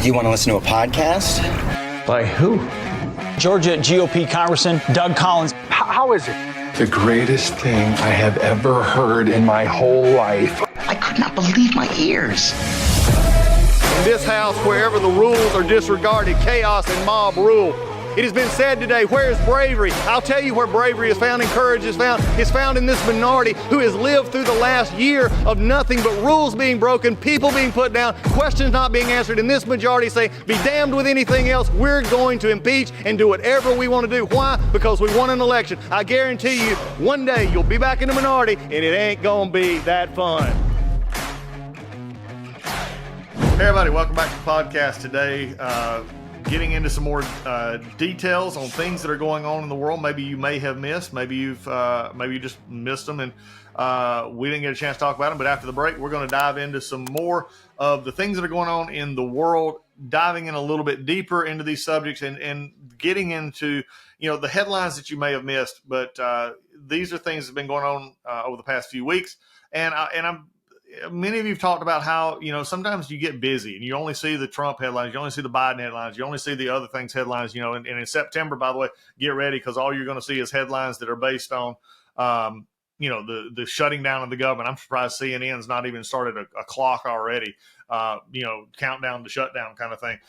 You want to listen to a podcast? By who? Georgia GOP Congressman Doug Collins. How is it? The greatest thing I have ever heard in my whole life. I could not believe my ears. In this house, wherever the rules are disregarded, chaos and mob rule. It has been said today, where is bravery? I'll tell you where bravery is found and courage is found. It's found in this minority who has lived through the last year of nothing but rules being broken, people being put down, questions not being answered. And this majority say, be damned with anything else. We're going to impeach and do whatever we want to do. Why? Because we won an election. I guarantee you, one day you'll be back in the minority and it ain't going to be that fun. Hey everybody, welcome back to the podcast today. Getting into some more details on things that are going on in the world. Maybe you may have missed. Maybe you just missed them, and we didn't get a chance to talk about them. But after the break, we're going to dive into some more of the things that are going on in the world, diving in a little bit deeper into these subjects, and getting into the headlines that you may have missed. But these are things that have been going on over the past few weeks, and many of you have talked about how, sometimes you get busy and you only see the Trump headlines, you only see the Biden headlines, you only see the other things headlines, and in September, by the way, get ready, because all you're going to see is headlines that are based on, the shutting down of the government. I'm surprised CNN's not even started a clock already, countdown to shutdown kind of thing.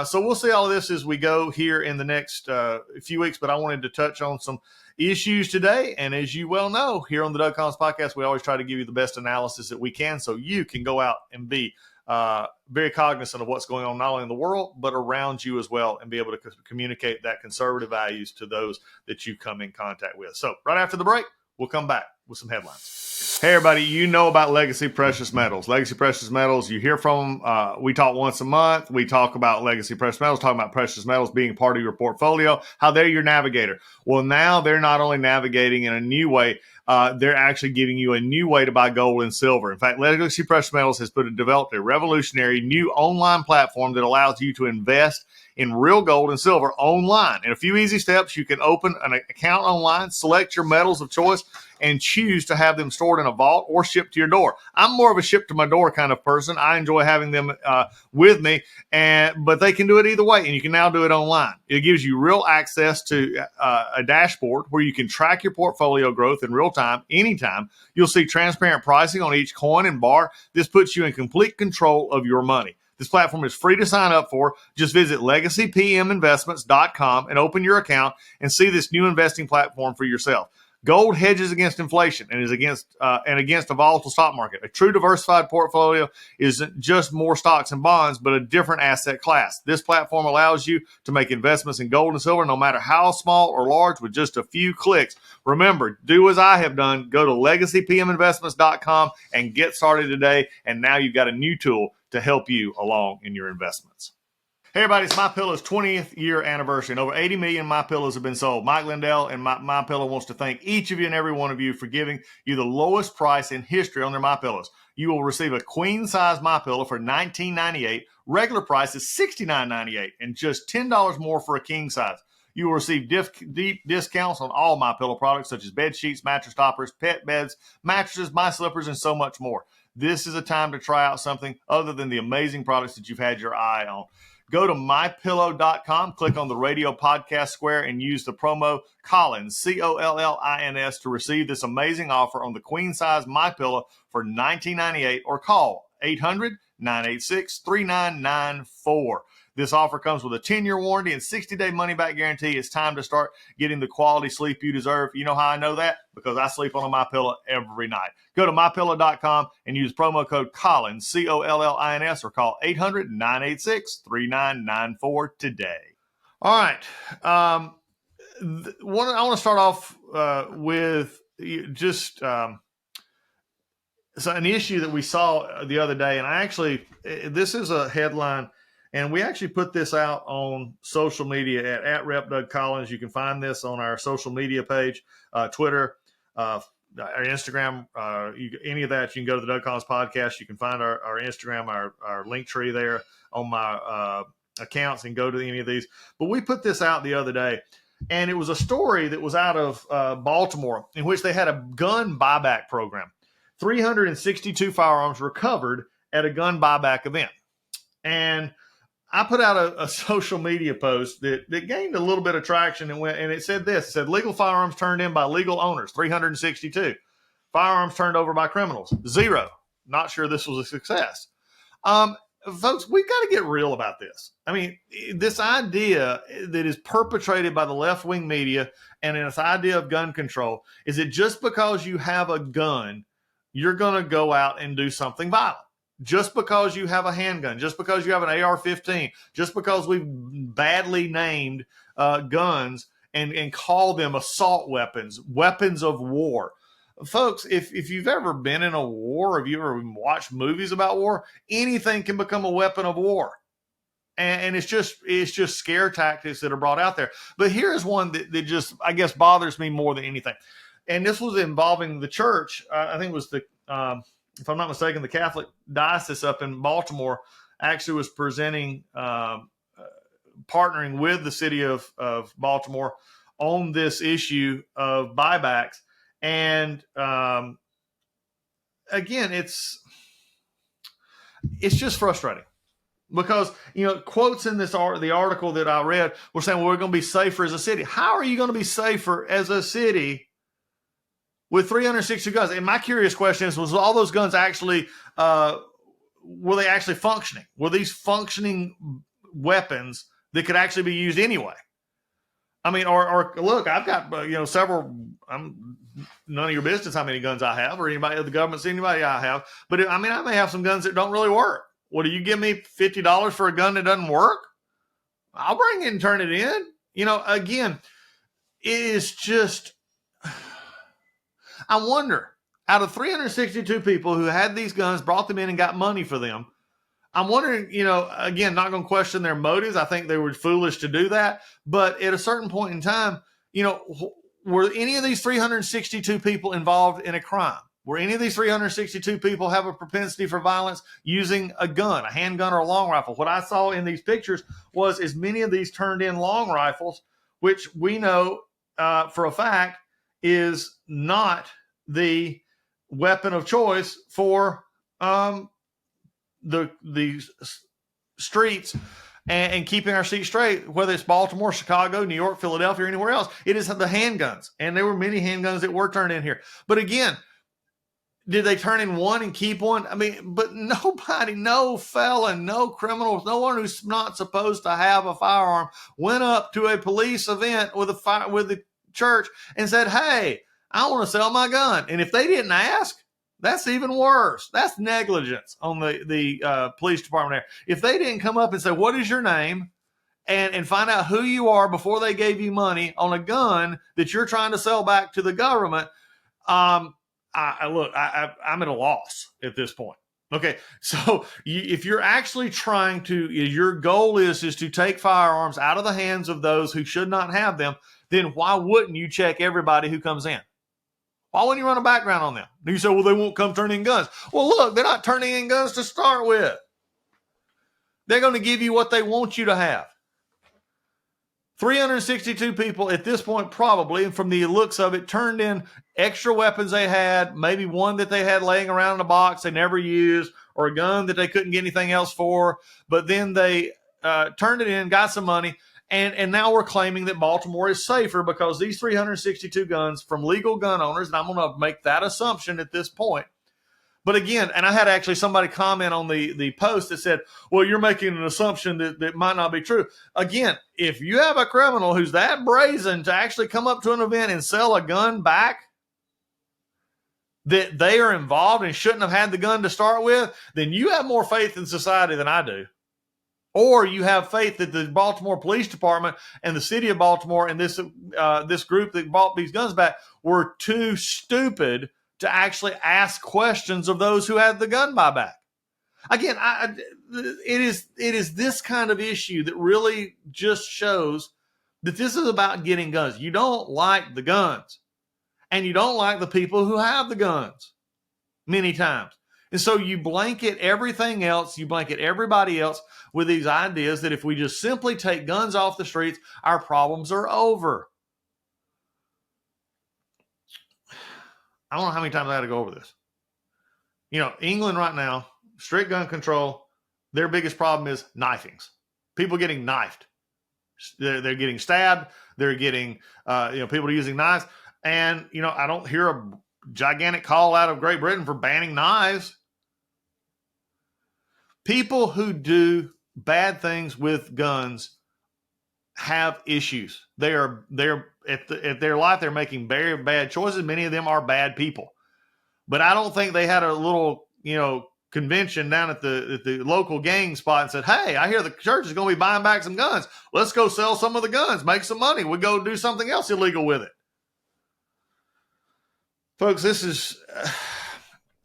So we'll see all of this as we go here in the next few weeks, but I wanted to touch on some issues today. And as you well know, here on the Doug Collins podcast, we always try to give you the best analysis that we can so you can go out and be very cognizant of what's going on, not only in the world, but around you as well, and be able to communicate that conservative values to those that you come in contact with. So right after the break, we'll come back with some headlines. Hey, everybody, you know about Legacy Precious Metals. Legacy Precious Metals, you hear from them. We talk once a month. We talk about Legacy Precious Metals, talking about precious metals being part of your portfolio, how they're your navigator. Well, now they're not only navigating in a new way, they're actually giving you a new way to buy gold and silver. In fact, Legacy Precious Metals has developed a revolutionary new online platform that allows you to invest in real gold and silver online. In a few easy steps, you can open an account online, select your metals of choice, and choose to have them stored in a vault or shipped to your door. I'm more of a ship to my door kind of person. I enjoy having them with me, but they can do it either way, and you can now do it online. It gives you real access to a dashboard where you can track your portfolio growth in real time, anytime. You'll see transparent pricing on each coin and bar. This puts you in complete control of your money. This platform is free to sign up for. Just visit legacypminvestments.com and open your account and see this new investing platform for yourself. Gold hedges against inflation and is against a volatile stock market. A true diversified portfolio isn't just more stocks and bonds, but a different asset class. This platform allows you to make investments in gold and silver, no matter how small or large, with just a few clicks. Remember, do as I have done. Go to legacypminvestments.com and get started today. And now you've got a new tool to help you along in your investments. Hey everybody, it's MyPillow's 20th year anniversary, and over 80 million MyPillows have been sold. Mike Lindell and MyPillow wants to thank each of you and every one of you for giving you the lowest price in history on their MyPillows. You will receive a queen-size MyPillow for $19.98. Regular price is $69.98, and just $10 more for a king size. You will receive deep discounts on all MyPillow products, such as bed sheets, mattress toppers, pet beds, mattresses, my slippers, and so much more. This is a time to try out something other than the amazing products that you've had your eye on. Go to mypillow.com, click on the radio podcast square, and use the promo Collins, Collins, to receive this amazing offer on the queen size MyPillow for $19.98, or call 800-986-3994. This offer comes with a 10-year warranty and 60-day money-back guarantee. It's time to start getting the quality sleep you deserve. You know how I know that? Because I sleep on a MyPillow every night. Go to mypillow.com and use promo code Collins, Collins, or call 800-986-3994 today. All right. I want to start off with just so an issue that we saw the other day, and this is a headline. And we actually put this out on social media at Rep Doug Collins. You can find this on our social media page, Twitter, our Instagram, any of that. You can go to the Doug Collins podcast. You can find our Instagram, our link tree there on my accounts, and go to any of these. But we put this out the other day, and it was a story that was out of Baltimore, in which they had a gun buyback program. 362 firearms recovered at a gun buyback event. And I put out a social media post that gained a little bit of traction and it said this. It said legal firearms turned in by legal owners, 362. Firearms turned over by criminals, 0. Not sure this was a success. Folks, we've got to get real about this. I mean, this idea that is perpetrated by the left-wing media and this idea of gun control is that just because you have a gun, you're going to go out and do something violent. Just because you have a handgun, just because you have an AR-15, just because we've badly named guns and call them assault weapons, weapons of war. Folks, if you've ever been in a war, if you've ever watched movies about war, anything can become a weapon of war. And it's just scare tactics that are brought out there. But here's one that just, I guess, bothers me more than anything. And this was involving the church. I think it was if I'm not mistaken, the Catholic diocese up in Baltimore actually was presenting, partnering with the city of Baltimore on this issue of buybacks. And again, it's just frustrating because, quotes in the article that I read were saying, well, we're going to be safer as a city. How are you going to be safer as a city with 360 guns? And my curious question is, was all those guns actually, were they actually functioning? Were these functioning weapons that could actually be used anyway? I mean, or look, I've got, several, none of your business how many guns I have or anybody of the government, anybody I have. But I may have some guns that don't really work. Well, do you give me $50 for a gun that doesn't work? I'll bring it and turn it in. Again, it is just, I wonder, out of 362 people who had these guns, brought them in and got money for them, I'm wondering, again, not going to question their motives. I think they were foolish to do that. But at a certain point in time, were any of these 362 people involved in a crime? Were any of these 362 people have a propensity for violence using a gun, a handgun or a long rifle? What I saw in these pictures was as many of these turned in long rifles, which we know for a fact is not the weapon of choice for the streets and keeping our seats straight, whether it's Baltimore, Chicago, New York, Philadelphia, or anywhere else. It is the handguns. And there were many handguns that were turned in here. But again, did they turn in one and keep one? I mean, but nobody, no felon, no criminal, no one who's not supposed to have a firearm went up to a police event with the church and said, hey, I want to sell my gun. And if they didn't ask, that's even worse. That's negligence on the police department there. If they didn't come up and say, what is your name? And find out who you are before they gave you money on a gun that you're trying to sell back to the government, I'm at a loss at this point. Okay, so if you're actually trying to, your goal is to take firearms out of the hands of those who should not have them, then why wouldn't you check everybody who comes in? Why wouldn't you run a background on them? You say, well, they won't come turn in guns. Well, look, they're not turning in guns to start with. They're going to give you what they want you to have. 362 people at this point probably, and from the looks of it, turned in extra weapons they had, maybe one that they had laying around in a box they never used, or a gun that they couldn't get anything else for, but then they turned it in, got some money, and now we're claiming that Baltimore is safer because these 362 guns from legal gun owners, and I'm going to make that assumption at this point. But again, and I had actually somebody comment on the post that said, well, you're making an assumption that might not be true. Again, if you have a criminal who's that brazen to actually come up to an event and sell a gun back that they are involved and shouldn't have had the gun to start with, then you have more faith in society than I do. Or you have faith that the Baltimore Police Department and the city of Baltimore and this group that bought these guns back were too stupid to actually ask questions of those who had the gun buyback. Again, it is this kind of issue that really just shows that this is about getting guns. You don't like the guns, and you don't like the people who have the guns many times. And so you blanket everything else, you blanket everybody else with these ideas that if we just simply take guns off the streets, our problems are over. I don't know how many times I had to go over this. England right now, strict gun control, their biggest problem is knifings. people getting knifed. They're getting stabbed. They're getting, people using knives. And, I don't hear a gigantic call out of Great Britain for banning knives. People who do bad things with guns have issues. They're at their life, they're making very bad choices. Many of them are bad people. But I don't think they had a little, convention down at the local gang spot and said, hey, I hear the church is going to be buying back some guns. Let's go sell some of the guns, make some money. We'll go do something else illegal with it. Folks, this is,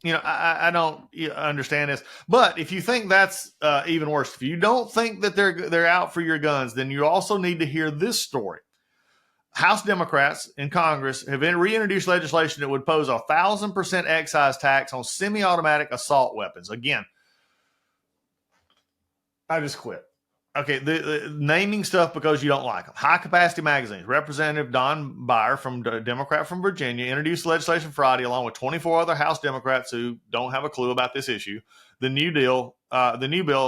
I don't understand this. But if you think that's even worse, if you don't think that they're out for your guns, then you also need to hear this story. House Democrats in Congress have reintroduced legislation that would pose 1,000% excise tax on semi-automatic assault weapons. Again, I just quit. Okay, the naming stuff because you don't like them. High-capacity magazines. Representative Don Beyer, from Democrat from Virginia, introduced legislation Friday along with 24 other House Democrats who don't have a clue about this issue. The new bill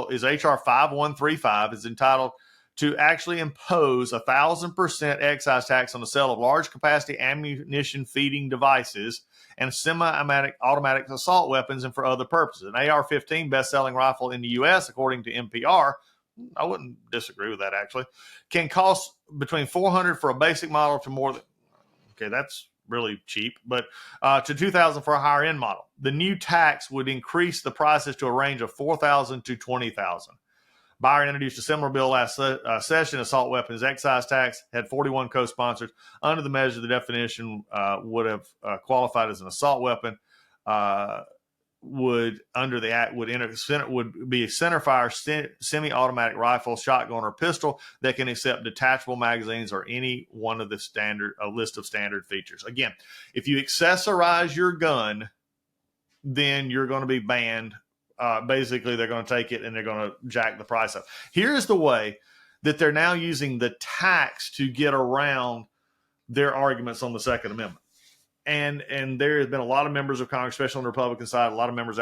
is H.R. 5135. It's entitled to actually impose 1,000% excise tax on the sale of large capacity ammunition feeding devices and semi-automatic assault weapons and for other purposes. An AR-15 best-selling rifle in the U.S., according to NPR, I wouldn't disagree with that actually, can cost between $400 for a basic model to more than, okay, that's really cheap, but to $2,000 for a higher end model. The new tax would increase the prices to a range of $4,000 to $20,000. Beyer introduced a similar bill last session. Assault weapons excise tax had 41 co-sponsors. Under the measure, the definition would have qualified as an assault weapon. Under the act would be a centerfire semi-automatic rifle, shotgun, or pistol that can accept detachable magazines or any one of the list of standard features. Again, if you accessorize your gun, then you're going to be banned. Basically, they're going to take it and they're going to jack the price up. Here's the way that they're now using the tax to get around their arguments on the Second Amendment. And there has been a lot of members of Congress, especially on the Republican side, a lot of members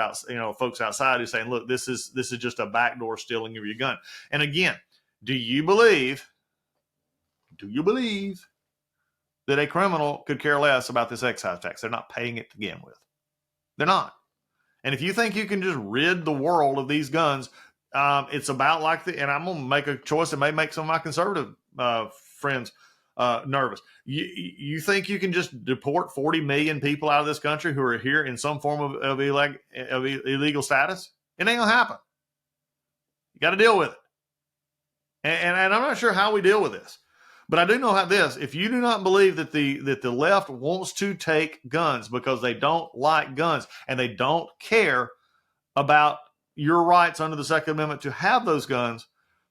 folks outside who are saying, look, this is just a backdoor stealing of your gun. And again, do you believe that a criminal could care less about this excise tax? They're not paying it to begin with. They're not. And if you think you can just rid the world of these guns, it's about and I'm going to make a choice that may make some of my conservative friends nervous. You think you can just deport 40 million people out of this country who are here in some form of illegal status? It ain't going to happen. You got to deal with it. And I'm not sure how we deal with this. But I do know how this, if you do not believe that the left wants to take guns because they don't like guns and they don't care about your rights under the Second Amendment to have those guns,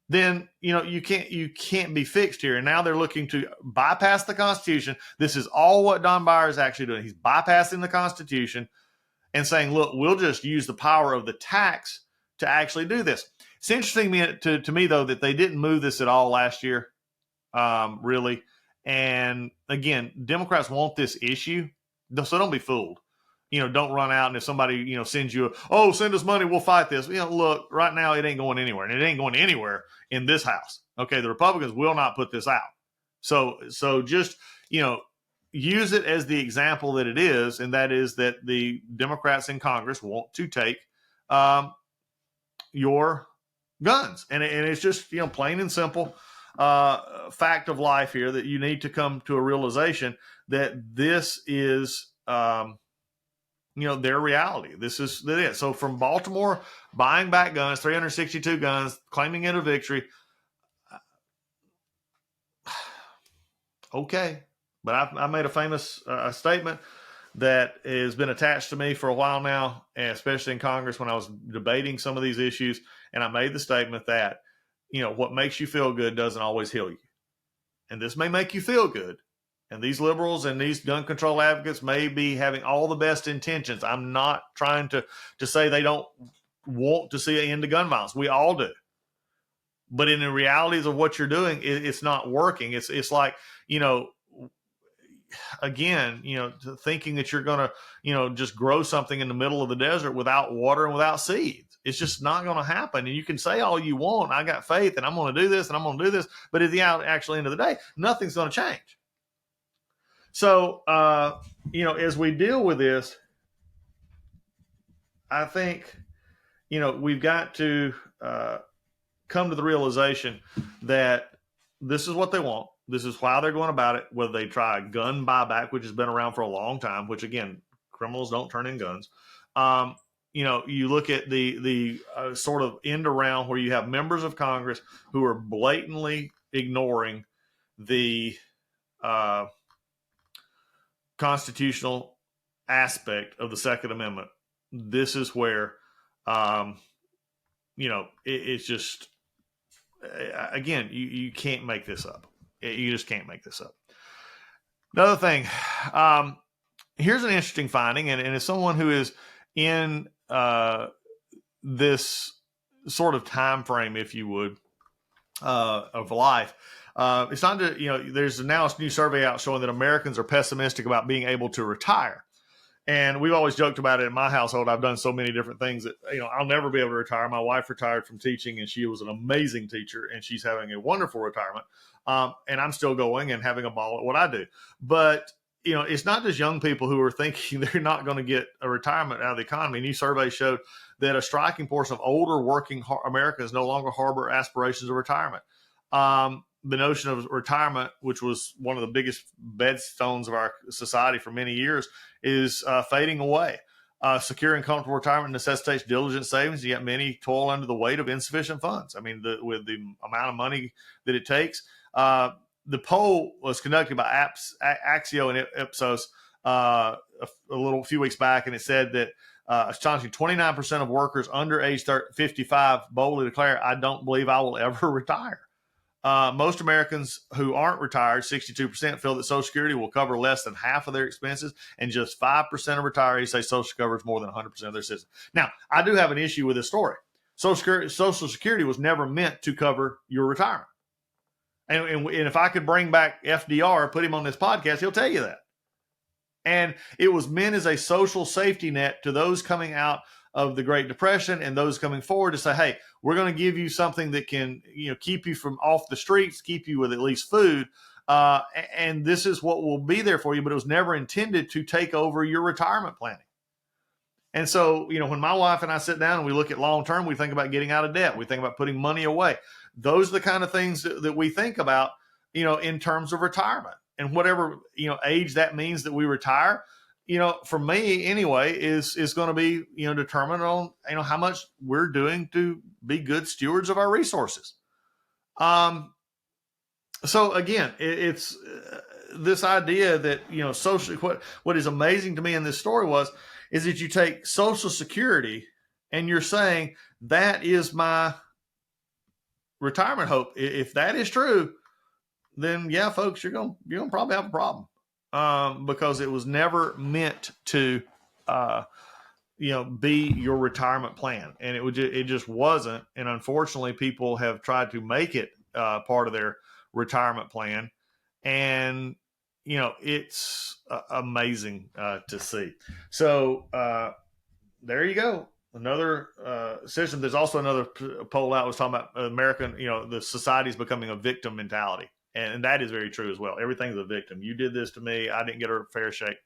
then you can't be fixed here. And now they're looking to bypass the Constitution. This is all what Don Beyer is actually doing. He's bypassing the Constitution and saying, look, we'll just use the power of the tax to actually do this. It's interesting to me, though, that they didn't move this at all last year. Really. And again, Democrats want this issue, so don't be fooled. Don't run out and if somebody, sends you, send us money, we'll fight this. Look, right now it ain't going anywhere, and it ain't going anywhere in this house. Okay, the Republicans will not put this out. So just, use it as the example that it is, and that is that the Democrats in Congress want to take your guns. And it's just, plain and simple. Fact of life here that you need to come to a realization that this is, their reality. This is it. So from Baltimore buying back guns, 362 guns, claiming it a victory. Okay. But I made a famous statement that has been attached to me for a while now, and especially in Congress when I was debating some of these issues. And I made the statement that, what makes you feel good doesn't always heal you. And this may make you feel good. And these liberals and these gun control advocates may be having all the best intentions. I'm not trying to say they don't want to see an end to gun violence. We all do. But in the realities of what you're doing, it's not working. It's like, again, thinking that you're going to, just grow something in the middle of the desert without water and without seeds. It's just not going to happen. And you can say all you want, I got faith and I'm going to do this and I'm going to do this. But at the actual end of the day, nothing's going to change. So, as we deal with this, I think, we've got to come to the realization that this is what they want. This is why they're going about it, whether they try a gun buyback, which has been around for a long time, which, again, criminals don't turn in guns. You look at the sort of end around where you have members of Congress who are blatantly ignoring the constitutional aspect of the Second Amendment. This is where, it's just, again, you can't make this up. You just can't make this up. Another thing, here's an interesting finding, and as someone who is in this sort of time frame, if you would, of life, it's not that, there's now a new survey out showing that Americans are pessimistic about being able to retire. And we've always joked about it in my household. I've done so many different things that, I'll never be able to retire. My wife retired from teaching, and she was an amazing teacher, and she's having a wonderful retirement. And I'm still going and having a ball at what I do. But, it's not just young people who are thinking they're not going to get a retirement out of the economy. A new survey showed that a striking portion of older working Americans no longer harbor aspirations of retirement. The notion of retirement, which was one of the biggest bedstones of our society for many years, is fading away. Secure and comfortable retirement necessitates diligent savings, yet many toil under the weight of insufficient funds. I mean, with the amount of money that it takes. The poll was conducted by Axio and Ipsos a few weeks back, and it said that astonishing 29% of workers under age 55 boldly declare, "I don't believe I will ever retire." Most Americans who aren't retired, 62%, feel that Social Security will cover less than half of their expenses, and just 5% of retirees say Social Security covers more than 100% of their citizens. Now, I do have an issue with this story. Social Security was never meant to cover your retirement. And if I could bring back FDR, put him on this podcast, he'll tell you that. And it was meant as a social safety net to those coming out of the Great Depression and those coming forward to say, hey, we're going to give you something that can, keep you from off the streets, keep you with at least food. And this is what will be there for you. But it was never intended to take over your retirement planning. And so, when my wife and I sit down and we look at long term, we think about getting out of debt. We think about putting money away. Those are the kind of things that we think about, in terms of retirement. And whatever, age that means that we retire, for me anyway, is going to be, determined on, how much we're doing to be good stewards of our resources. So again, it's this idea that, socially, what is amazing to me in this story is that you take Social Security and you're saying that is my retirement hope. If that is true, then yeah, folks, you're gonna probably have a problem, because it was never meant to, be your retirement plan, and it just wasn't. And unfortunately, people have tried to make it part of their retirement plan, and it's amazing to see. So there you go. Another system. There's also another poll out was talking about American, the society is becoming a victim mentality. And that is very true as well. Everything's a victim. You did this to me. I didn't get a fair shake.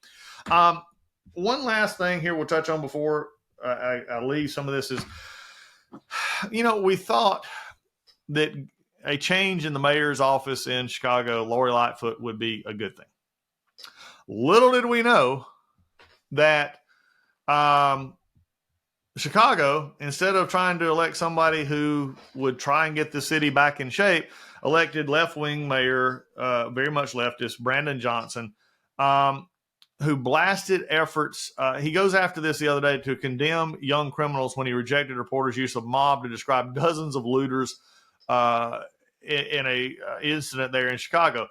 One last thing here we'll touch on before I leave some of this is, we thought that a change in the mayor's office in Chicago, Lori Lightfoot, would be a good thing. Little did we know that Chicago, instead of trying to elect somebody who would try and get the city back in shape, elected left-wing mayor, very much leftist, Brandon Johnson, who blasted efforts. He goes after this the other day to condemn young criminals when he rejected reporters' use of mob to describe dozens of looters in a incident there in Chicago.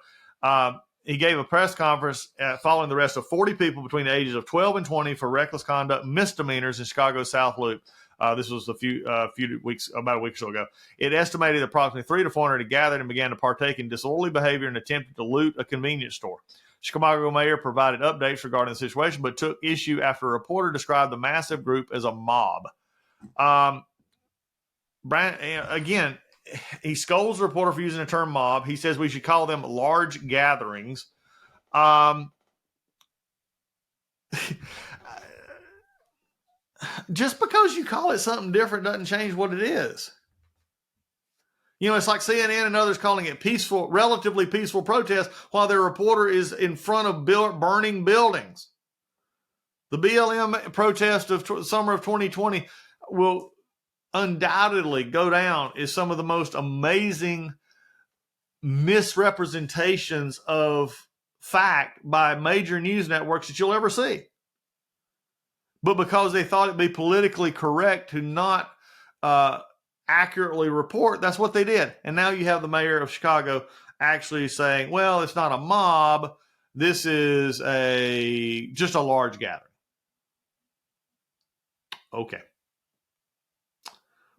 He gave a press conference following the arrest of 40 people between the ages of 12 and 20 for reckless conduct misdemeanors in Chicago's South Loop. This was about a week or so ago. It estimated approximately 300 to 400 had gathered and began to partake in disorderly behavior and attempted to loot a convenience store. Chicago mayor provided updates regarding the situation, but took issue after a reporter described the massive group as a mob. Brian, again, he scolds the reporter for using the term mob. He says we should call them large gatherings. Just because you call it something different doesn't change what it is. It's like CNN and others calling it peaceful, relatively peaceful protest while their reporter is in front of burning buildings. The BLM protest of summer of 2020 will undoubtedly go down as some of the most amazing misrepresentations of fact by major news networks that you'll ever see. But because they thought it'd be politically correct to not accurately report, that's what they did. And now you have the mayor of Chicago actually saying, well, it's not a mob. This is just a large gathering. Okay.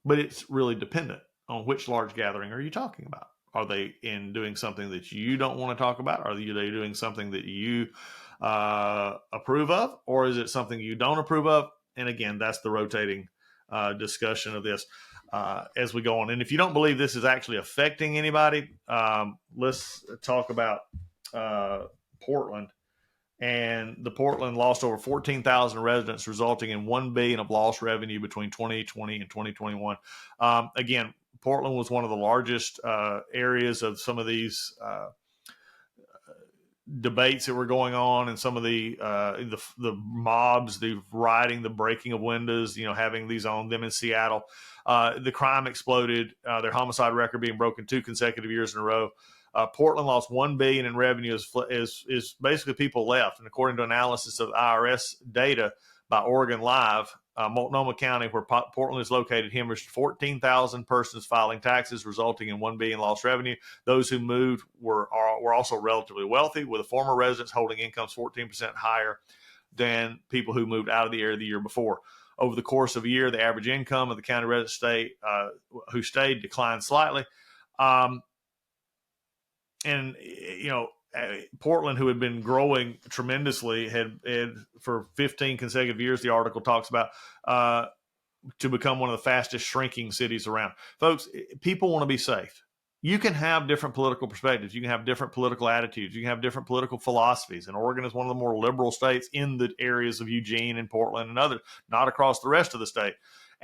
But it's really dependent on which large gathering are you talking about. Are they doing something that you don't want to talk about? Are they doing something that you approve of? Or is it something you don't approve of? And again, that's the rotating discussion of this as we go on. And if you don't believe this is actually affecting anybody, let's talk about Portland. And the Portland lost over 14,000 residents, resulting in $1 billion of lost revenue between 2020 and 2021. Again, Portland was one of the largest areas of some of these debates that were going on, and some of the mobs, the rioting, the breaking of windows, having these on them in Seattle. The crime exploded, their homicide record being broken 2 consecutive years in a row. Portland lost $1 billion in revenue as basically people left. And according to analysis of IRS data by Oregon Live, Multnomah County, where Portland is located, hemorrhaged 14,000 persons filing taxes, resulting in $1 billion lost revenue. Those who moved were also relatively wealthy, with the former residents holding incomes 14% higher than people who moved out of the area the year before. Over the course of a year, the average income of the county residents who stayed declined slightly. And, Portland, who had been growing tremendously, had for 15 consecutive years, the article talks about, to become one of the fastest shrinking cities around. Folks, people want to be safe. You can have different political perspectives. You can have different political attitudes. You can have different political philosophies. And Oregon is one of the more liberal states in the areas of Eugene and Portland and others, not across the rest of the state.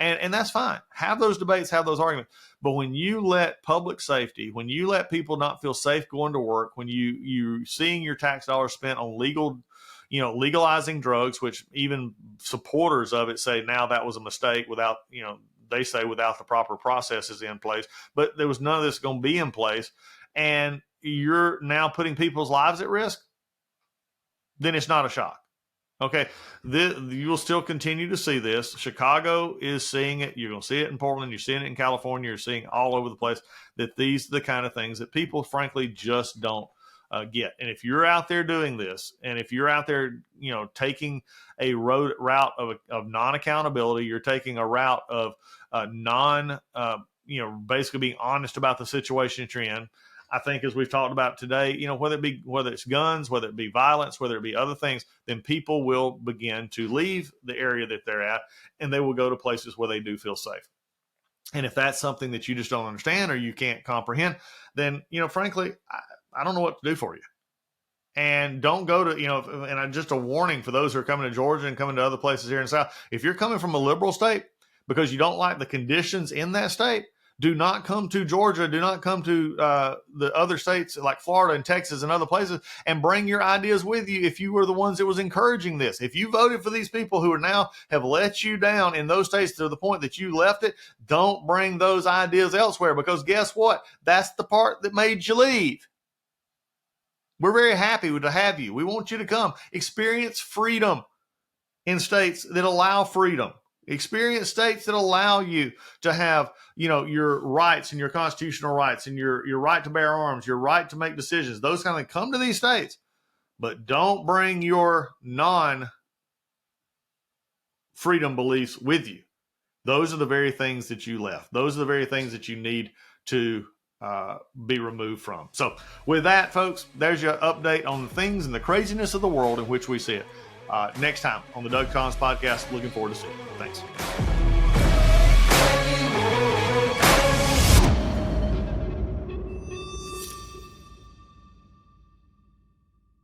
And that's fine. Have those debates, have those arguments. But when you let public safety, when you let people not feel safe going to work, when you seeing your tax dollars spent on legalizing drugs, which even supporters of it say now that was a mistake without, they say without the proper processes in place, but there was none of this going to be in place, and you're now putting people's lives at risk, then it's not a shock. Okay, you will still continue to see this. Chicago is seeing it. You're going to see it in Portland. You're seeing it in California. You're seeing all over the place that these are the kind of things that people, frankly, just don't get. And if you're out there doing this, and if you're out there, taking a route of non-accountability, you're taking a route of basically being honest about the situation that you're in. I think, as we've talked about today, whether it's guns, whether it be violence, whether it be other things, then people will begin to leave the area that they're at, and they will go to places where they do feel safe. And if that's something that you just don't understand or you can't comprehend, then, frankly, I don't know what to do for you. And don't go to, and just a warning for those who are coming to Georgia and coming to other places here in the South. If you're coming from a liberal state because you don't like the conditions in that state, do not come to Georgia. Do not come to the other states like Florida and Texas and other places and bring your ideas with you if you were the ones that was encouraging this. If you voted for these people who are now have let you down in those states to the point that you left it, don't bring those ideas elsewhere, because guess what? That's the part that made you leave. We're very happy to have you. We want you to come. Experience freedom in states that allow freedom. Experience states that allow you to have, your rights and your constitutional rights and your right to bear arms, your right to make decisions, those kind of things. Come to these states, but don't bring your non-freedom beliefs with you. Those are the very things that you left. Those are the very things that you need to be removed from. So with that, folks, there's your update on the things and the craziness of the world in which we see it. Next time on the Doug Collins Podcast, looking forward to seeing you. Thanks.